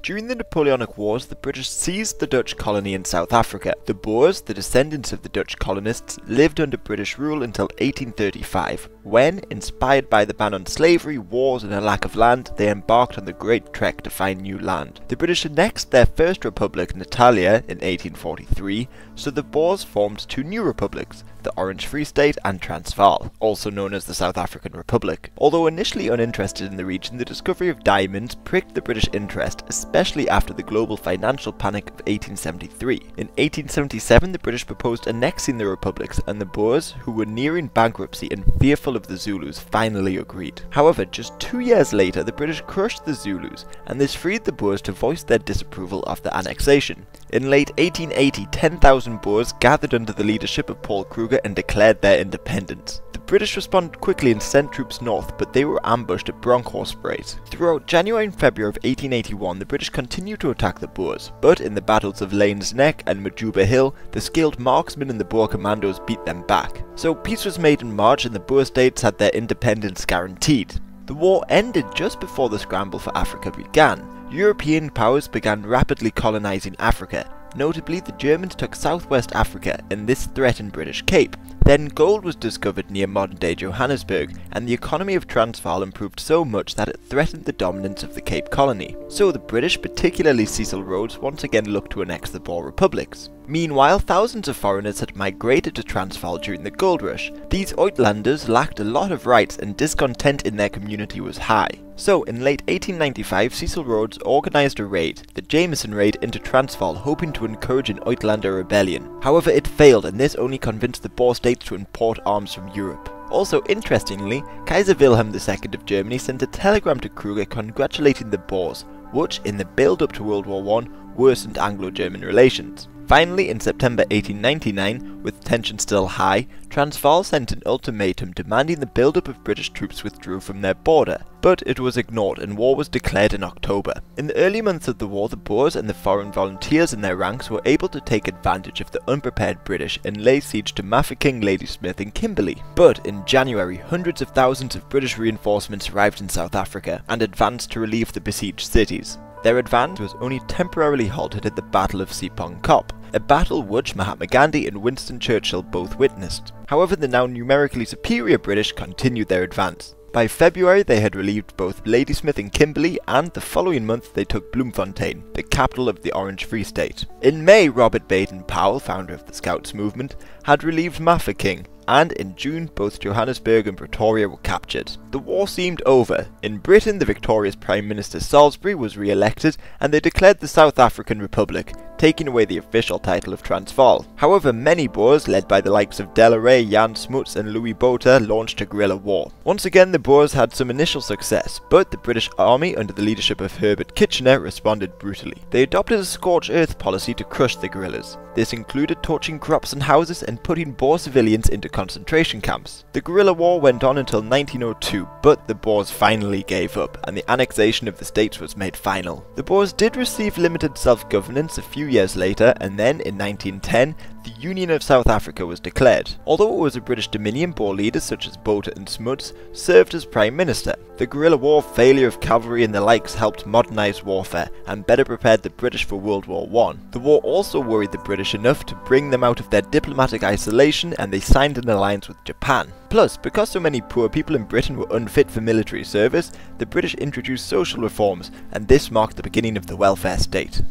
During the Napoleonic Wars, the British seized the Dutch colony in South Africa. The Boers, the descendants of the Dutch colonists, lived under British rule until 1835, when, inspired by the ban on slavery, wars and a lack of land, they embarked on the Great Trek to find new land. The British annexed their first republic, Natalia, in 1843, so the Boers formed two new republics, the Orange Free State and Transvaal, also known as the South African Republic. Although initially uninterested in the region, the discovery of diamonds pricked the British interest, especially after the global financial panic of 1873. In 1877, the British proposed annexing the republics, and the Boers, who were nearing bankruptcy and fearful of the Zulus, finally agreed. However, just 2 years later, the British crushed the Zulus, and this freed the Boers to voice their disapproval of the annexation. In late 1880, 10,000 Boers gathered under the leadership of Paul Kruger and declared their independence. The British responded quickly and sent troops north, but they were ambushed at Bronkhorstspruit. Throughout January and February of 1881, the British continued to attack the Boers, but in the battles of Lane's Neck and Majuba Hill, the skilled marksmen and the Boer commandos beat them back. So peace was made in March and the Boer states had their independence guaranteed. The war ended just before the scramble for Africa began. European powers began rapidly colonizing Africa. Notably, the Germans took southwest Africa, and this threatened British Cape. Then gold was discovered near modern-day Johannesburg, and the economy of Transvaal improved so much that it threatened the dominance of the Cape Colony. So the British, particularly Cecil Rhodes, once again looked to annex the Boer republics. Meanwhile, thousands of foreigners had migrated to Transvaal during the gold rush. These Uitlanders lacked a lot of rights and discontent in their community was high. So, in late 1895, Cecil Rhodes organised a raid, the Jameson Raid, into Transvaal, hoping to encourage an Uitlander rebellion. However, it failed, and this only convinced the Boer states to import arms from Europe. Also, interestingly, Kaiser Wilhelm II of Germany sent a telegram to Kruger congratulating the Boers, which, in the build-up to World War I, worsened Anglo-German relations. Finally, in September 1899, with tension still high, Transvaal sent an ultimatum demanding the build-up of British troops withdrew from their border, but it was ignored and war was declared in October. In the early months of the war, the Boers and the foreign volunteers in their ranks were able to take advantage of the unprepared British and lay siege to Mafeking, Ladysmith and Kimberley. But in January, hundreds of thousands of British reinforcements arrived in South Africa and advanced to relieve the besieged cities. Their advance was only temporarily halted at the Battle of Sepong Kop, a battle which Mahatma Gandhi and Winston Churchill both witnessed. However, the now numerically superior British continued their advance. By February, they had relieved both Ladysmith and Kimberley, and the following month they took Bloemfontein, the capital of the Orange Free State. In May, Robert Baden-Powell, founder of the Scouts movement, had relieved Mafeking, and in June both Johannesburg and Pretoria were captured. The war seemed over. In Britain, the victorious Prime Minister Salisbury was re-elected, and they declared the South African Republic, taking away the official title of Transvaal. However, many Boers, led by the likes of Delaware, Jan Smuts and Louis Botha, launched a guerrilla war. Once again, the Boers had some initial success, but the British Army, under the leadership of Herbert Kitchener, responded brutally. They adopted a scorched earth policy to crush the guerrillas. This included torching crops and houses and putting Boer civilians into concentration camps. The guerrilla war went on until 1902, but the Boers finally gave up, and the annexation of the states was made final. The Boers did receive limited self-governance a few years later, and then in 1910, the Union of South Africa was declared. Although it was a British dominion, Boer leaders such as Botha and Smuts served as Prime Minister. The guerrilla war, failure of cavalry and the likes helped modernise warfare and better prepared the British for World War I. The war also worried the British enough to bring them out of their diplomatic isolation, and they signed an alliance with Japan. Plus, because so many poor people in Britain were unfit for military service, the British introduced social reforms, and this marked the beginning of the welfare state.